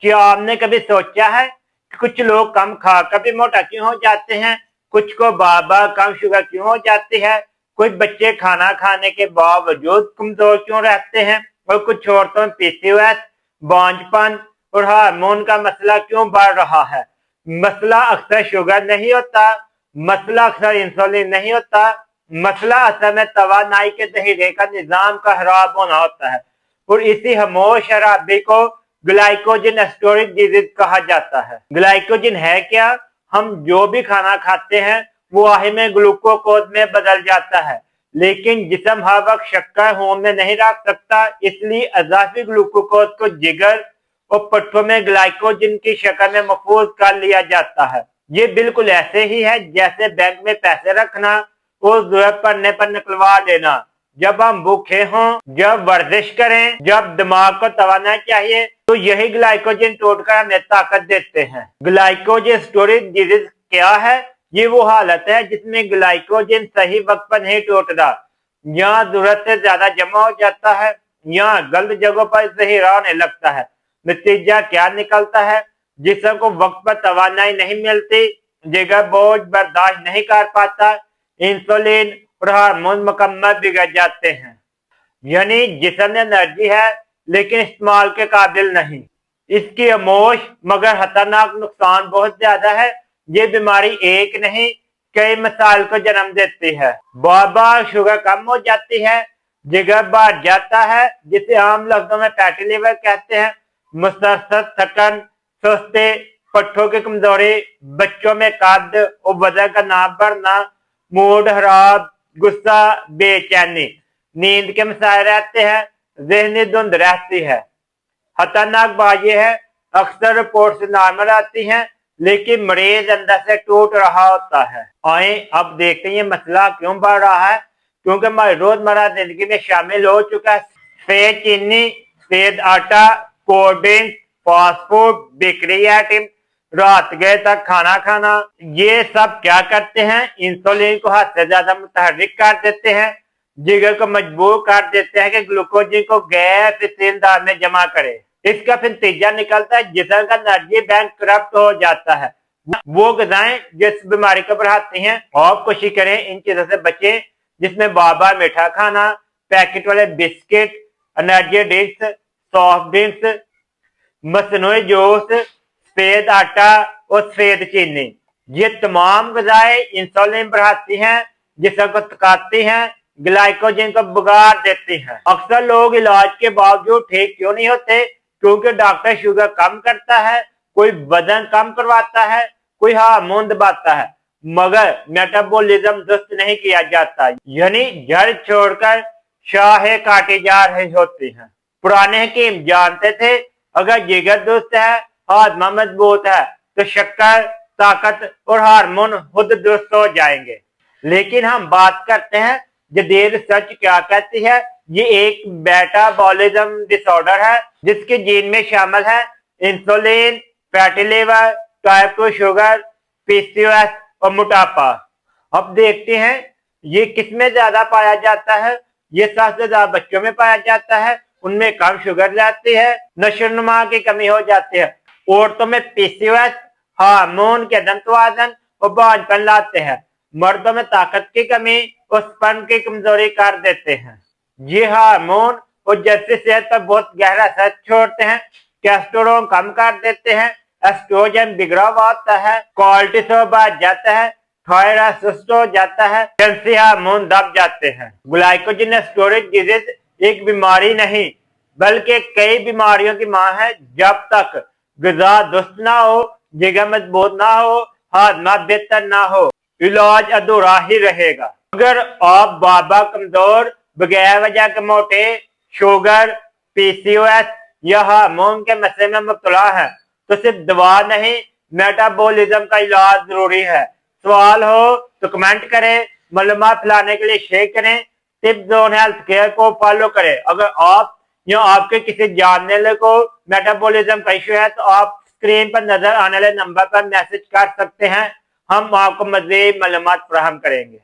क्या आपने कभी सोचा है कि कुछ लोग कम खाकर भी मोटा क्यों हो जाते हैं? कुछ को बार बार कम शुगर क्यों हो जाती है? कुछ बच्चे खाना खाने के बावजूद कमजोर क्यों रहते हैं? और कुछ औरतों में पीसीओएस, बांझपन और हार्मोन का मसला क्यों बढ़ रहा है? मसला अक्सर शुगर नहीं होता, मसला अक्सर इंसुलिन नहीं होता, मसला असल में तवानाई के जहीरे का निजाम का खराब होना होता है। और इसी खामोश खराबी को ग्लाइकोजन स्टोरेज डिजीज कहा जाता है। ग्लाइकोजन है क्या? हम जो भी खाना खाते हैं वो आखिर में ग्लूकोज में बदल जाता है, लेकिन जिस्म हर वक्त शक्कर होम में नहीं रख सकता, इसलिए अजाफी ग्लूकोज को जिगर और पट्टों में ग्लाइकोजन की शक्ल में महफूज कर लिया जाता है। ये बिल्कुल ऐसे ही है जैसे बैंक में पैसे रखना और जरूरत पड़ने पर निकलवा लेना। जब हम भूखे हों, जब वर्जिश करें, जब दिमाग को तवाना चाहिए, तो यही ग्लाइकोजन तोड़कर हमें ताकत देते हैं। ग्लाइकोजन स्टोरेज डिजीज क्या है? ये वो हालत है जिसमें ग्लाइकोजन सही वक्त पर नहीं टूटता, यहाँ जरूरत से ज्यादा जमा हो जाता है, यहाँ गलत जगहों पर जहीरा होने लगता है। नतीजा क्या निकलता है? जिस्म को वक्त पर तवानाई नहीं मिलती, जिगर बोझ बर्दाश्त नहीं कर पाता, इंसुलिन और हार्मोन मुकम्मल बिगड़ जाते हैं। यानी जिस्म में एनर्जी है लेकिन इस्तेमाल के काबिल नहीं। इसकी खामोश मगर खतरनाक नुकसान बहुत ज्यादा है। ये बीमारी एक नहीं कई मसाइल को जन्म देती है। बार बार शुगर कम हो जाती है, जिगर बढ़ जाता है जिसे आम लफ्जों में फैटी लीवर कहते हैं, मुसलसल थकन, सुस्ती, पट्टों की कमजोरी, बच्चों में कद और वजन का ना बढ़ना, मूड खराब, गुस्सा, बेचैनी, नींद के मसाइल रहते हैं, ज़हनी धुंध रहती है। खतरनाक बात यह है अक्सर रिपोर्ट से नॉर्मल आती हैं लेकिन मरीज अंदर से टूट रहा होता है। आए अब देखते हैं ये मसला क्यों बढ़ रहा है, क्योंकि हमारी रोजमर्रा जिंदगी में शामिल हो चुका है सफेद चीनी, सफेद आटा, cold drink, fast food, bakery item, रात गए तक खाना खाना। ये सब क्या करते हैं? इंसुलिन को हद से ज्यादा मुतहर्रिक कर देते हैं, जिगर को मजबूर कर देते हैं कि ग्लूकोज को गैस सिलेंडर में जमा करे। इसका फिर नतीजा निकलता है जिस्म का एनर्जी बैंक करप्ट हो जाता है। वो गजाएं जो इस बीमारी को बढ़ाती हैं। और कोशिश करें इन चीजों से बचें जिसमें बार बार मीठा खाना, पैकेट वाले biscuit, energy drinks, soft drinks, मसनूई जूस, सफेद आटा और सफेद चीनी। ये तमाम गजाएं इंसुलिन बढ़ाती हैं, जिस्म को थकाती हैं, ग्लाइकोजन को बिगाड़ देती हैं। अक्सर लोग इलाज के बावजूद ठीक क्यों नहीं होते? क्योंकि डॉक्टर शुगर कम करता है, कोई वजन कम करवाता है, कोई हार्मोन दबाता है, मगर मेटाबॉलिज्म दुरुस्त नहीं किया जाता, यानी जड़ छोड़कर शाहें काटी जा रही होती हैं। पुराने हकीम जानते थे अगर जिगर दुरुस्त है, हाजमा मजबूत है, तो शक्कर, ताकत और हार्मोन खुद दुरुस्त हो जाएंगे। लेकिन हम बात करते हैं जदीद रिसर्च क्या कहती है। ये एक मेटाबॉलिज्म डिसऑर्डर है जिसके जीन में शामिल है insulin, fatty liver, type 2 sugar, PCOS और मोटापा। अब देखते हैं ये किसमें ज्यादा पाया जाता है। ये सबसे ज्यादा बच्चों में पाया जाता है, उनमें कम शुगर रहती है, नशोनुमा की कमी हो जाती है। औरतों में पीसीओएस, हार्मोन के अदम तवाज़ुन और बांझपन लाते हैं। मर्दों में ताकत की कमी और स्पर्म की कमजोरी कर देते हैं। ये हार्मोन और जैसे सेहत पर बहुत गहरा असर छोड़ते हैं। टेस्टोस्टेरोन कम कर देते हैं, एस्ट्रोजन बिगड़ा हुआ होता है, कोर्टिसोल बढ़ जाता है, थायराइड सुस्त हो जाता है, कैल्शियम हार्मोन दब जाते हैं। ग्लाइकोजन स्टोरेज डिजीज एक बीमारी नहीं बल्कि कई बीमारियों की मां है। जब तक ग़िज़ा दुरुस्त ना हो, जिगर मजबूत ना हो, हाजमा बेहतर ना हो, इलाज अधूरा ही रहेगा। अगर आप बाबा कमजोर, बगैर वजह के मोटे, शुगर, पीसीओएस या हार्मोन के मसले में मुब्तला है तो सिर्फ दवा नहीं मेटाबॉलिज्म का इलाज जरूरी है। सवाल हो तो कमेंट करें, मालूमात फैलाने के लिए शेयर करें, टिप्स ऑन हेल्थ केयर को फॉलो करें। अगर आप या आपके किसी जानने वाले को मेटाबॉलिज्म का इशू है तो आप स्क्रीन पर नजर आने वाले नंबर पर मैसेज कर सकते हैं, हम आपको मज़ीद मालूमात फराहम करेंगे।